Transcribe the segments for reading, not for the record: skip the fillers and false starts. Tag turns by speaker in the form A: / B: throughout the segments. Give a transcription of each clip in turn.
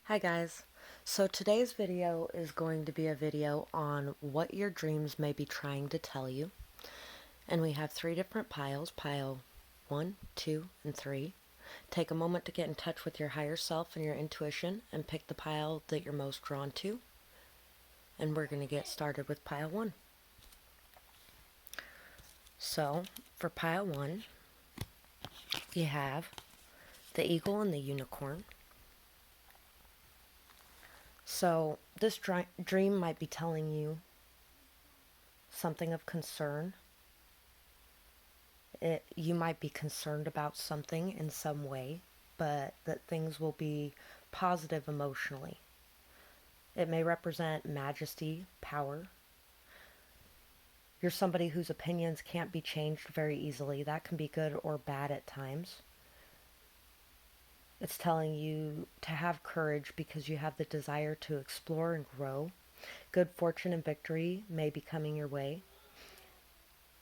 A: Hi guys. So today's video is going to be a video on what your dreams may be trying to tell you. And we have three different piles, pile 1, 2, and 3. Take a moment to get in touch with your higher self and your intuition and pick the pile that you're most drawn to. And we're going to get started with pile 1. So for pile 1, you have the eagle and the unicorn. So this dream might be telling you something of concern. You might be concerned about something in some way, but that things will be positive emotionally. It may represent majesty, power. You're somebody whose opinions can't be changed very easily. That can be good or bad at times. It's telling you to have courage because you have the desire to explore and grow. Good fortune and victory may be coming your way.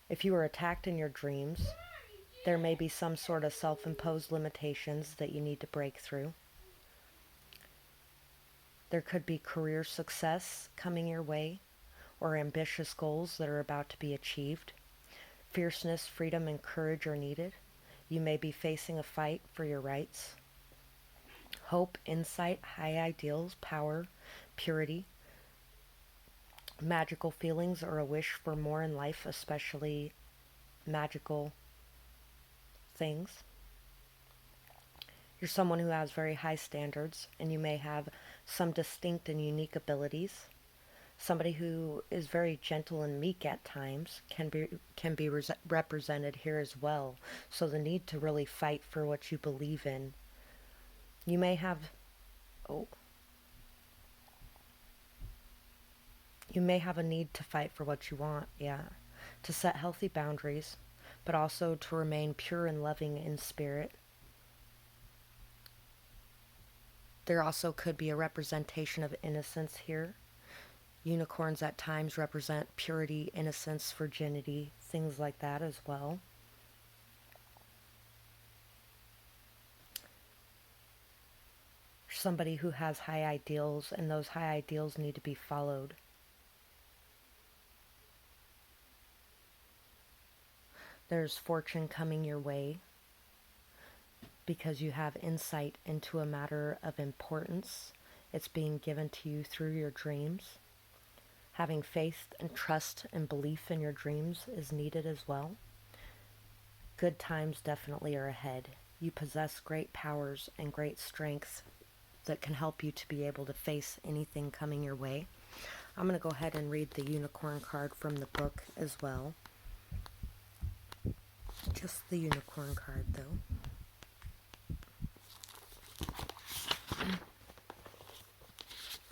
A: If you were attacked in your dreams, there may be some sort of self-imposed limitations that you need to break through. There could be career success coming your way or ambitious goals that are about to be achieved. Fierceness, freedom, and courage are needed. You may be facing a fight for your rights. Hope, insight, high ideals, power, purity, magical feelings, or a wish for more in life, especially magical things. You're someone who has very high standards, and you may have some distinct and unique abilities. Somebody who is very gentle and meek at times can be represented here as well. So the need to really fight for what you believe in. You may have oh you may have a need to fight for what you want, yeah. To set healthy boundaries, but also to remain pure and loving in spirit. There also could be a representation of innocence here. Unicorns at times represent purity, innocence, virginity, things like that as well. Somebody who has high ideals, and those high ideals need to be followed. There's fortune coming your way because you have insight into a matter of importance. It's being given to you through your dreams. Having faith and trust and belief in your dreams is needed as well. Good times definitely are ahead. You possess great powers and great strengths that can help you to be able to face anything coming your way. I'm going to go ahead and read the unicorn card from the book as well. Just the unicorn card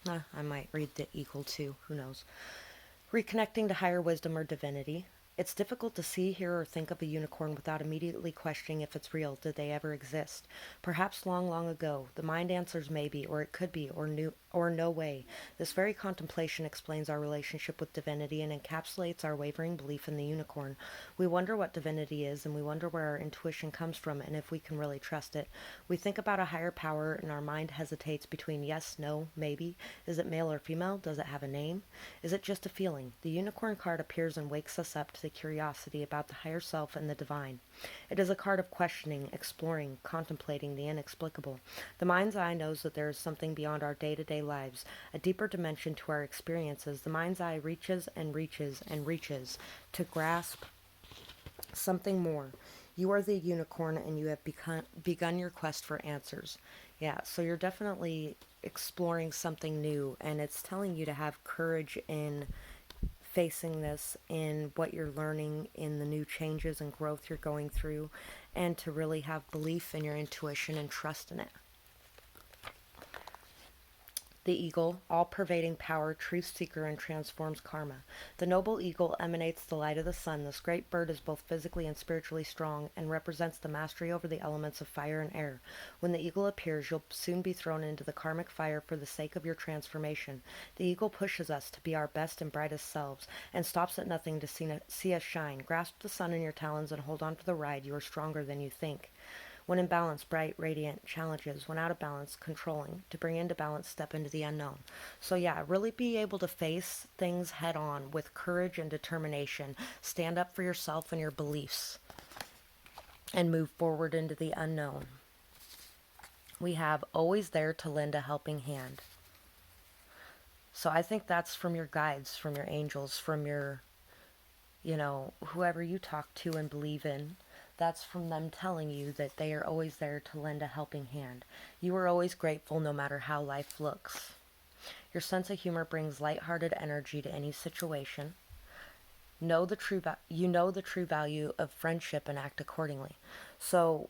A: though. I might read the eagle too, who knows. Reconnecting to higher wisdom or divinity. It's difficult to see, hear, or think of a unicorn without immediately questioning if it's real. Did they ever exist? Perhaps long, long ago. The mind answers maybe, or it could be, or no way. This very contemplation explains our relationship with divinity and encapsulates our wavering belief in the unicorn. We wonder what divinity is, and we wonder where our intuition comes from, and if we can really trust it. We think about a higher power, and our mind hesitates between yes, no, maybe. Is it male or female? Does it have a name? Is it just a feeling? The unicorn card appears and wakes us up to the curiosity about the higher self and the divine. It is a card of questioning, exploring, contemplating the inexplicable. The mind's eye knows that there is something beyond our day-to-day lives, a deeper dimension to our experiences. The mind's eye reaches and reaches and reaches to grasp something more. You are the unicorn and you have begun your quest for answers. Yeah, so you're definitely exploring something new, and it's telling you to have courage in facing this, in what you're learning, in the new changes and growth you're going through, and to really have belief in your intuition and trust in it. The eagle, all-pervading power, truth-seeker, and transforms karma. The noble eagle emanates the light of the sun. This great bird is both physically and spiritually strong and represents the mastery over the elements of fire and air. When the eagle appears, you'll soon be thrown into the karmic fire for the sake of your transformation. The eagle pushes us to be our best and brightest selves and stops at nothing to see us shine. Grasp the sun in your talons and hold on for the ride. You are stronger than you think. When in balance, bright, radiant, challenges. When out of balance, controlling. To bring into balance, step into the unknown. So yeah, really be able to face things head on with courage and determination. Stand up for yourself and your beliefs and move forward into the unknown. We have always there to lend a helping hand. So I think that's from your guides, from your angels, from your, whoever you talk to and believe in. That's from them telling you that they are always there to lend a helping hand. You are always grateful no matter how life looks. Your sense of humor brings lighthearted energy to any situation. You know the true value of friendship and act accordingly. So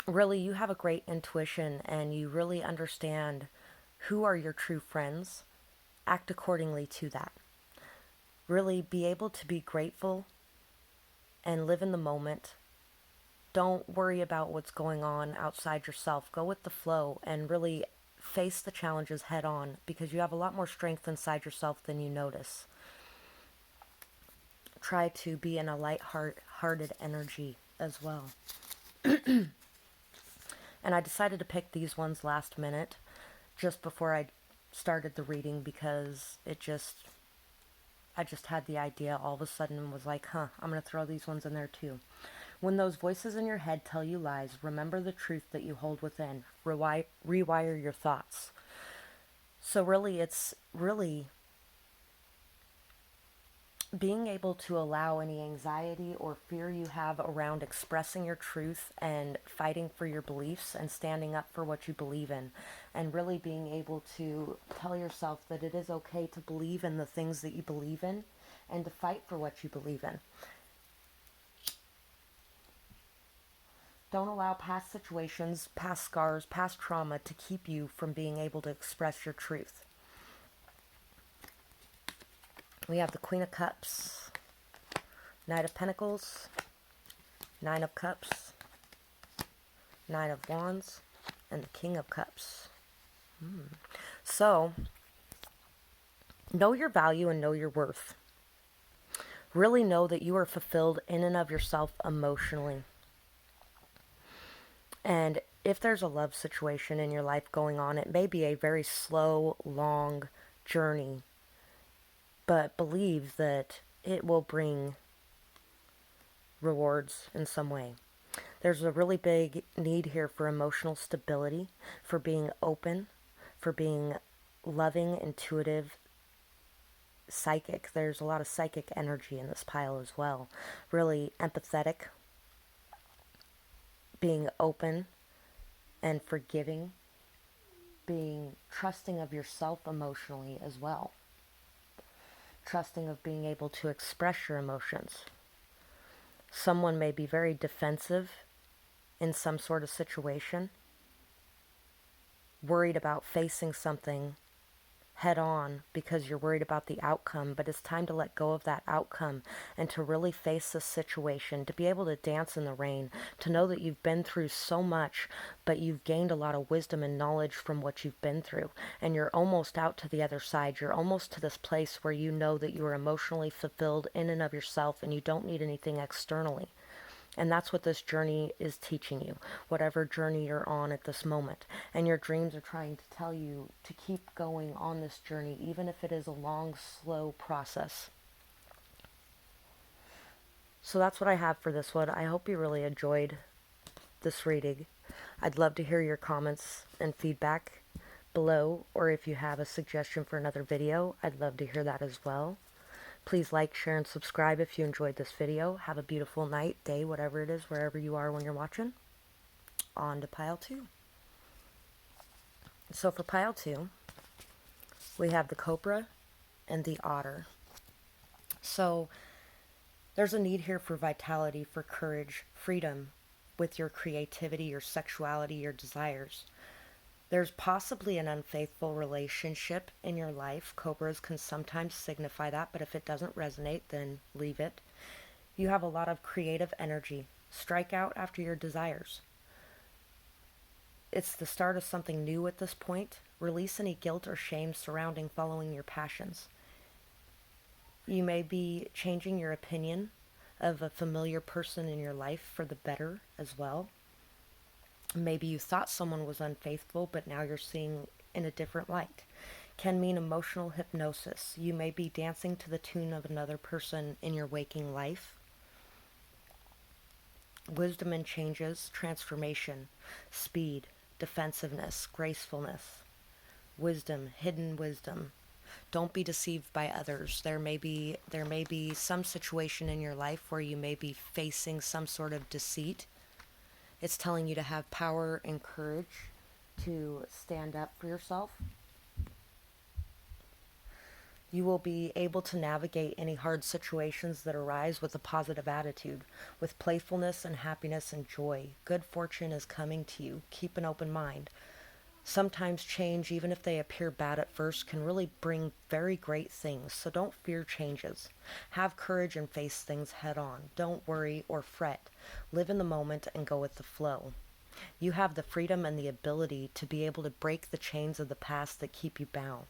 A: really, you have a great intuition and you really understand who are your true friends. Act accordingly to that. Really be able to be grateful and live in the moment. Don't worry about what's going on outside yourself. Go with the flow and really face the challenges head on, because you have a lot more strength inside yourself than you notice. Try to be in a light-hearted energy as well. And I decided to pick these ones last minute, just before I started the reading, because I just had the idea all of a sudden and was like, I'm going to throw these ones in there too. When those voices in your head tell you lies, remember the truth that you hold within. Rewire your thoughts. So really, it's really being able to allow any anxiety or fear you have around expressing your truth and fighting for your beliefs and standing up for what you believe in, and really being able to tell yourself that it is okay to believe in the things that you believe in and to fight for what you believe in. Don't allow past situations, past scars, past trauma to keep you from being able to express your truth. We have the Queen of Cups, Knight of Pentacles, Nine of Cups, Nine of Wands, and the King of Cups. So, know your value and know your worth. Really know that you are fulfilled in and of yourself emotionally. And if there's a love situation in your life going on, it may be a very slow, long journey, but believe that it will bring rewards in some way. There's a really big need here for emotional stability, for being open, for being loving, intuitive, psychic. There's a lot of psychic energy in this pile as well. Really empathetic, being open and forgiving, being trusting of yourself emotionally as well. Trusting of being able to express your emotions. Someone may be very defensive in some sort of situation, worried about facing something head on because you're worried about the outcome, but it's time to let go of that outcome and to really face this situation, to be able to dance in the rain, to know that you've been through so much, but you've gained a lot of wisdom and knowledge from what you've been through, and you're almost out to the other side. You're almost to this place where you know that you are emotionally fulfilled in and of yourself and you don't need anything externally. And that's what this journey is teaching you, whatever journey you're on at this moment. And your dreams are trying to tell you to keep going on this journey, even if it is a long, slow process. So that's what I have for this one. I hope you really enjoyed this reading. I'd love to hear your comments and feedback below, or if you have a suggestion for another video, I'd love to hear that as well. Please like, share, and subscribe if you enjoyed this video. Have a beautiful night, day, whatever it is, wherever you are when you're watching. On to pile 2. So for pile 2, we have the Cobra and the Otter. So there's a need here for vitality, for courage, freedom with your creativity, your sexuality, your desires. There's possibly an unfaithful relationship in your life. Cobras can sometimes signify that, but if it doesn't resonate, then leave it. You have a lot of creative energy. Strike out after your desires. It's the start of something new at this point. Release any guilt or shame surrounding following your passions. You may be changing your opinion of a familiar person in your life for the better as well. Maybe you thought someone was unfaithful, but now you're seeing in a different light. Can mean emotional hypnosis. You may be dancing to the tune of another person in your waking life. Wisdom and changes, transformation, speed, defensiveness, gracefulness. Wisdom, hidden wisdom. Don't be deceived by others. There may be some situation in your life where you may be facing some sort of deceit. It's telling you to have power and courage to stand up for yourself. You will be able to navigate any hard situations that arise with a positive attitude, with playfulness and happiness and joy. Good fortune is coming to you. Keep an open mind. Sometimes change, even if they appear bad at first, can really bring very great things, so don't fear changes. Have courage and face things head on. Don't worry or fret. Live in the moment and go with the flow. You have the freedom and the ability to be able to break the chains of the past that keep you bound.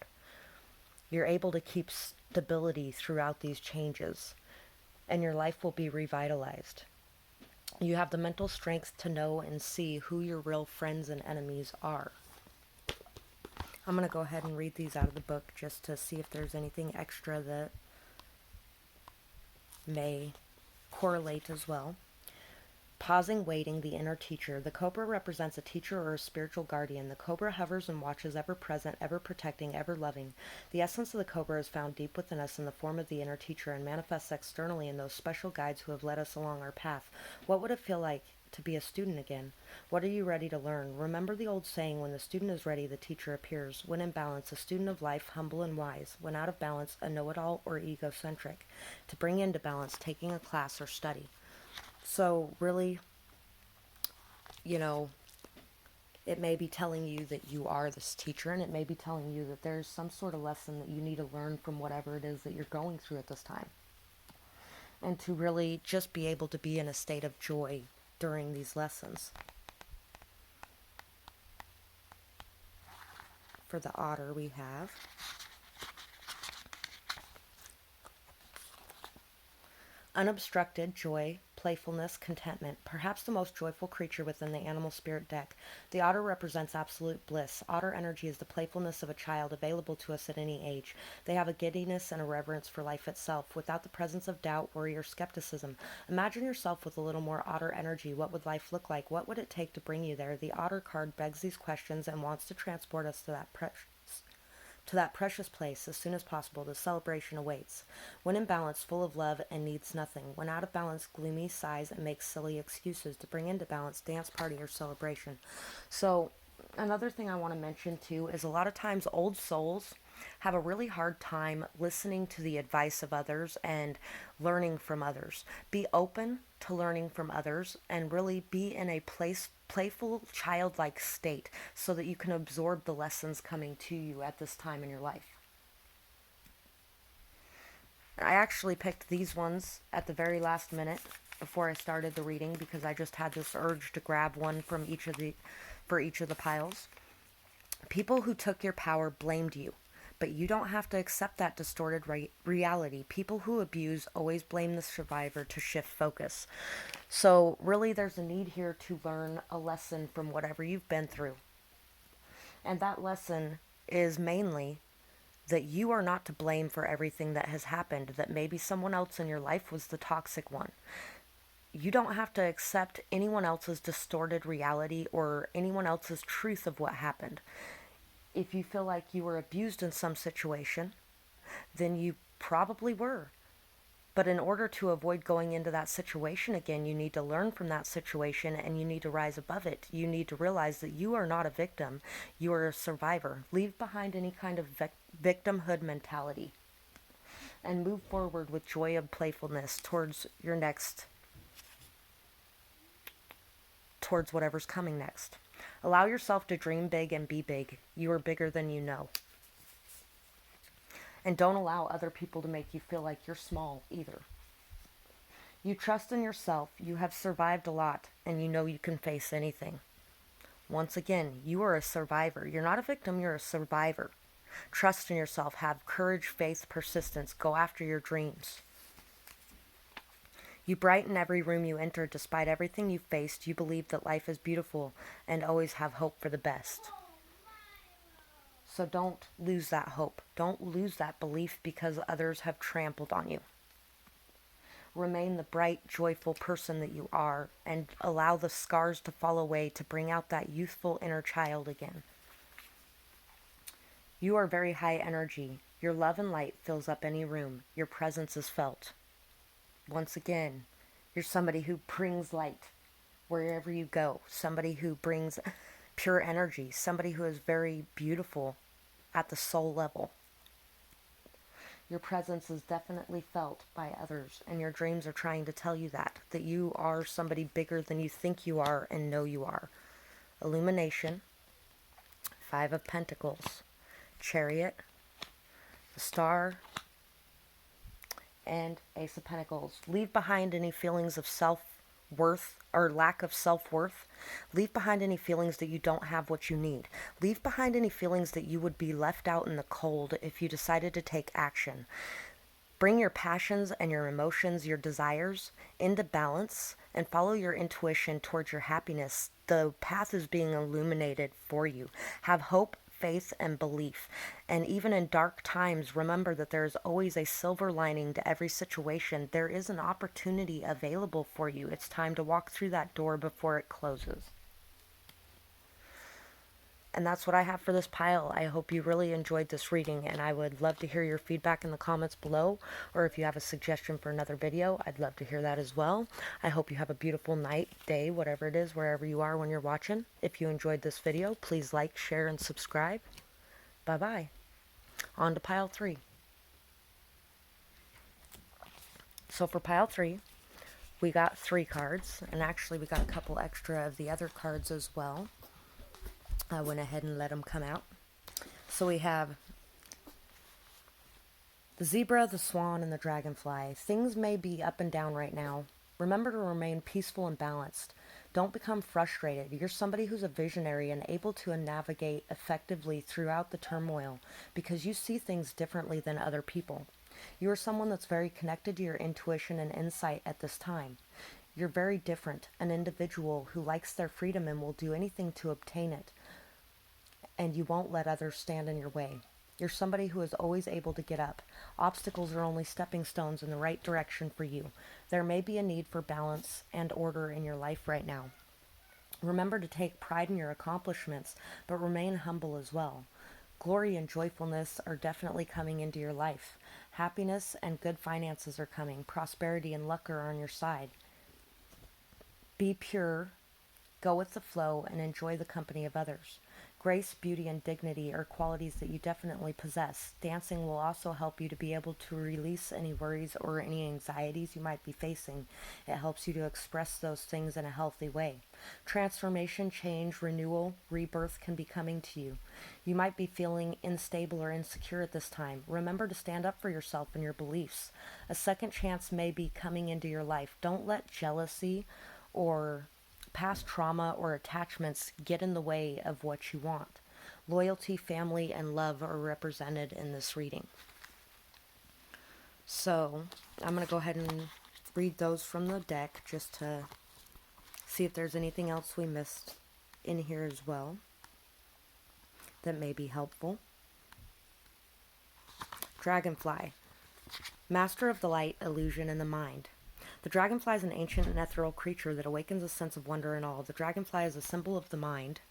A: You're able to keep stability throughout these changes, and your life will be revitalized. You have the mental strength to know and see who your real friends and enemies are. I'm going to go ahead and read these out of the book just to see if there's anything extra that may correlate as well. Pausing, waiting, the inner teacher. The cobra represents a teacher or a spiritual guardian. The cobra hovers and watches, ever present, ever protecting, ever loving. The essence of the cobra is found deep within us in the form of the inner teacher and manifests externally in those special guides who have led us along our path. What would it feel like to be a student again? What are you ready to learn? Remember the old saying, when the student is ready, the teacher appears. When in balance, a student of life, humble and wise. When out of balance, a know-it-all or egocentric. To bring into balance, taking a class or study. So really, you know, it may be telling you that you are this teacher, and it may be telling you that there's some sort of lesson that you need to learn from whatever it is that you're going through at this time. And to really just be able to be in a state of joy during these lessons. For the otter we have unobstructed joy, playfulness, contentment, perhaps the most joyful creature within the animal spirit deck. The otter represents absolute bliss. Otter energy is the playfulness of a child available to us at any age. They have a giddiness and a reverence for life itself, without the presence of doubt, worry, or skepticism. Imagine yourself with a little more otter energy. What would life look like? What would it take to bring you there? The otter card begs these questions and wants to transport us to that precious place as soon as possible. The celebration awaits. When in balance, full of love and needs nothing. When out of balance, gloomy, sighs, and makes silly excuses. To bring into balance, dance, party, or celebration. So, another thing I want to mention too is a lot of times old souls have a really hard time listening to the advice of others and learning from others. Be open to learning from others and really be in a playful, childlike state so that you can absorb the lessons coming to you at this time in your life. I actually picked these ones at the very last minute before I started the reading because I just had this urge to grab one from each of the piles. People who took your power blamed you, but you don't have to accept that distorted reality. People who abuse always blame the survivor to shift focus. So really there's a need here to learn a lesson from whatever you've been through. And that lesson is mainly that you are not to blame for everything that has happened, that maybe someone else in your life was the toxic one. You don't have to accept anyone else's distorted reality or anyone else's truth of what happened. If you feel like you were abused in some situation, then you probably were. But in order to avoid going into that situation again, you need to learn from that situation and you need to rise above it. You need to realize that you are not a victim, you are a survivor. Leave behind any kind of victimhood mentality and move forward with joy and playfulness towards towards whatever's coming next. Allow yourself to dream big and be big. You are bigger than you know. And don't allow other people to make you feel like you're small either. You trust in yourself, you have survived a lot, and you know you can face anything. Once again, you are a survivor. You're not a victim, you're a survivor. Trust in yourself, have courage, faith, persistence, go after your dreams. You brighten every room you enter. Despite everything you've faced, you believe that life is beautiful and always have hope for the best. So don't lose that hope. Don't lose that belief because others have trampled on you. Remain the bright, joyful person that you are and allow the scars to fall away to bring out that youthful inner child again. You are very high energy. Your love and light fills up any room. Your presence is felt. Once again, you're somebody who brings light wherever you go. Somebody who brings pure energy. Somebody who is very beautiful at the soul level. Your presence is definitely felt by others, and your dreams are trying to tell you that you are somebody bigger than you think you are and know you are. Illumination, Five of Pentacles, Chariot, the Star, and Ace of Pentacles. Leave behind any feelings of self-worth or lack of self-worth. Leave behind any feelings that you don't have what you need. Leave behind any feelings that you would be left out in the cold if you decided to take action. Bring your passions and your emotions, your desires into balance and follow your intuition towards your happiness. The path is being illuminated for you. Have hope, faith, and belief. And even in dark times, remember that there is always a silver lining to every situation. There is an opportunity available for you. It's time to walk through that door before it closes. And that's what I have for this pile. I hope you really enjoyed this reading, and I would love to hear your feedback in the comments below, or if you have a suggestion for another video, I'd love to hear that as well. I hope you have a beautiful night, day, whatever it is, wherever you are when you're watching. If you enjoyed this video, please like, share, and subscribe. Bye-bye. On to pile 3. So for pile 3, we got 3 cards, and actually we got a couple extra of the other cards as well. I went ahead and let them come out. So we have the zebra, the swan, and the dragonfly. Things may be up and down right now. Remember to remain peaceful and balanced. Don't become frustrated. You're somebody who's a visionary and able to navigate effectively throughout the turmoil because you see things differently than other people. You are someone that's very connected to your intuition and insight at this time. You're very different, an individual who likes their freedom and will do anything to obtain it. And you won't let others stand in your way. You're somebody who is always able to get up. Obstacles are only stepping stones in the right direction for you. There may be a need for balance and order in your life right now. Remember to take pride in your accomplishments, but remain humble as well. Glory and joyfulness are definitely coming into your life. Happiness and good finances are coming. Prosperity and luck are on your side. Be pure, go with the flow, and enjoy the company of others. Grace, beauty, and dignity are qualities that you definitely possess. Dancing will also help you to be able to release any worries or any anxieties you might be facing. It helps you to express those things in a healthy way. Transformation, change, renewal, rebirth can be coming to you. You might be feeling unstable or insecure at this time. Remember to stand up for yourself and your beliefs. A second chance may be coming into your life. Don't let jealousy or past trauma or attachments get in the way of what you want. Loyalty, family, and love are represented in this reading. So I'm going to go ahead and read those from the deck just to see if there's anything else we missed in here as well that may be helpful. Dragonfly. Master of the light, illusion, and the mind. The dragonfly is an ancient and ethereal creature that awakens a sense of wonder and awe. The dragonfly is a symbol of the mind,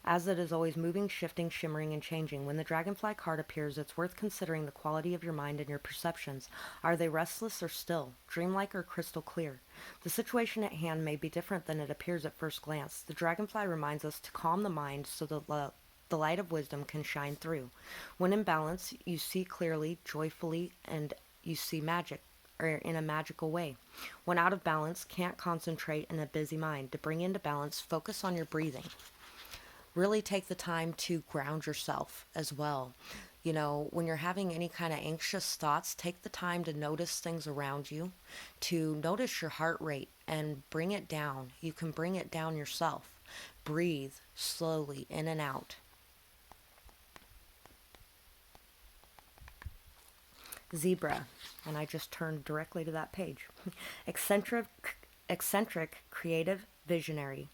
A: as it is always moving, shifting, shimmering, and changing. When the dragonfly card appears, it's worth considering the quality of your mind and your perceptions. Are they restless or still, dreamlike or crystal clear? The situation at hand may be different than it appears at first glance. The dragonfly reminds us to calm the mind so that the light of wisdom can shine through. When in balance, you see clearly, joyfully, and you see magic, or in a magical way. When out of balance, can't concentrate in a busy mind. To bring into balance, focus on your breathing. Really take the time to ground yourself as well. You know, when you're having any kind of anxious thoughts, take the time to notice things around you, to notice your heart rate and bring it down. You can bring it down yourself. Breathe slowly in and out. Zebra, and I just turned directly to that page. eccentric, eccentric, creative, visionary.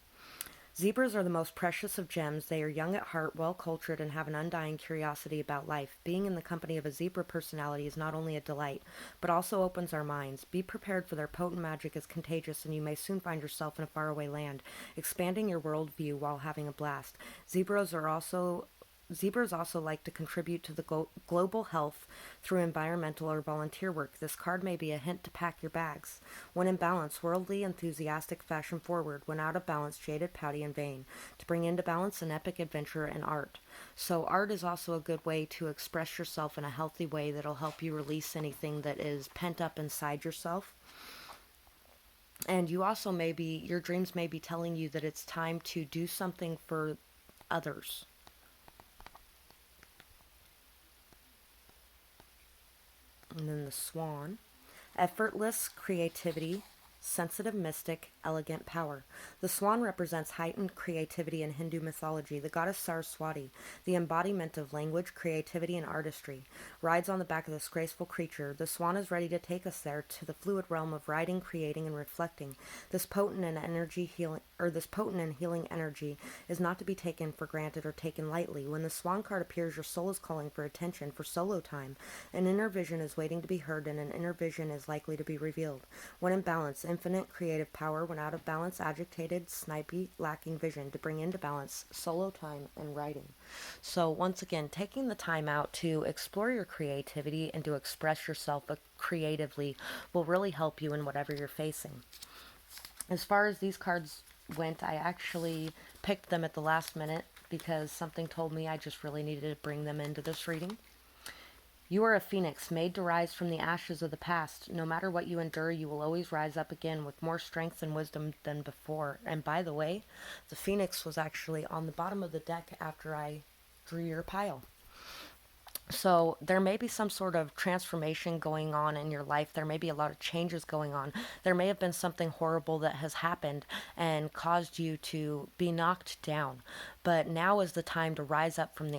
A: Zebras are the most precious of gems. They are young at heart, well cultured, and have an undying curiosity about life. Being in the company of a zebra personality is not only a delight, but also opens our minds. Be prepared, for their potent magic is contagious, and you may soon find yourself in a faraway land, expanding your worldview while having a blast. Zebras are also Zebras also like to contribute to the global health through environmental or volunteer work. This card may be a hint to pack your bags. When in balance, worldly, enthusiastic, fashion forward. When out of balance, jaded, pouty, and vain. To bring into balance, an epic adventure and art. So, art is also a good way to express yourself in a healthy way that'll help you release anything that is pent up inside yourself. And you also your dreams may be telling you that it's time to do something for others. And then the swan. Effortless creativity, sensitive mystic, elegant power. The swan represents heightened creativity in Hindu mythology. The goddess Saraswati, the embodiment of language, creativity, and artistry, rides on the back of this graceful creature. The swan is ready to take us there to the fluid realm of writing, creating, and reflecting. This potent and healing energy is not to be taken for granted or taken lightly. When the swan card appears, your soul is calling for attention, for solo time. An inner vision is waiting to be heard, and an inner vision is likely to be revealed. When in balance, infinite creative power. When out of balance, agitated, snipey, lacking vision. To bring into balance, solo time and writing. So once again, taking the time out to explore your creativity and to express yourself creatively will really help you in whatever you're facing. As far as these cards went, I actually picked them at the last minute because something told me I just really needed to bring them into this reading. You are a phoenix, made to rise from the ashes of the past. No matter what you endure, you will always rise up again with more strength and wisdom than before. And by the way, the phoenix was actually on the bottom of the deck after I drew your pile. So there may be some sort of transformation going on in your life. There may be a lot of changes going on. There may have been something horrible that has happened and caused you to be knocked down. But now is the time to rise up from the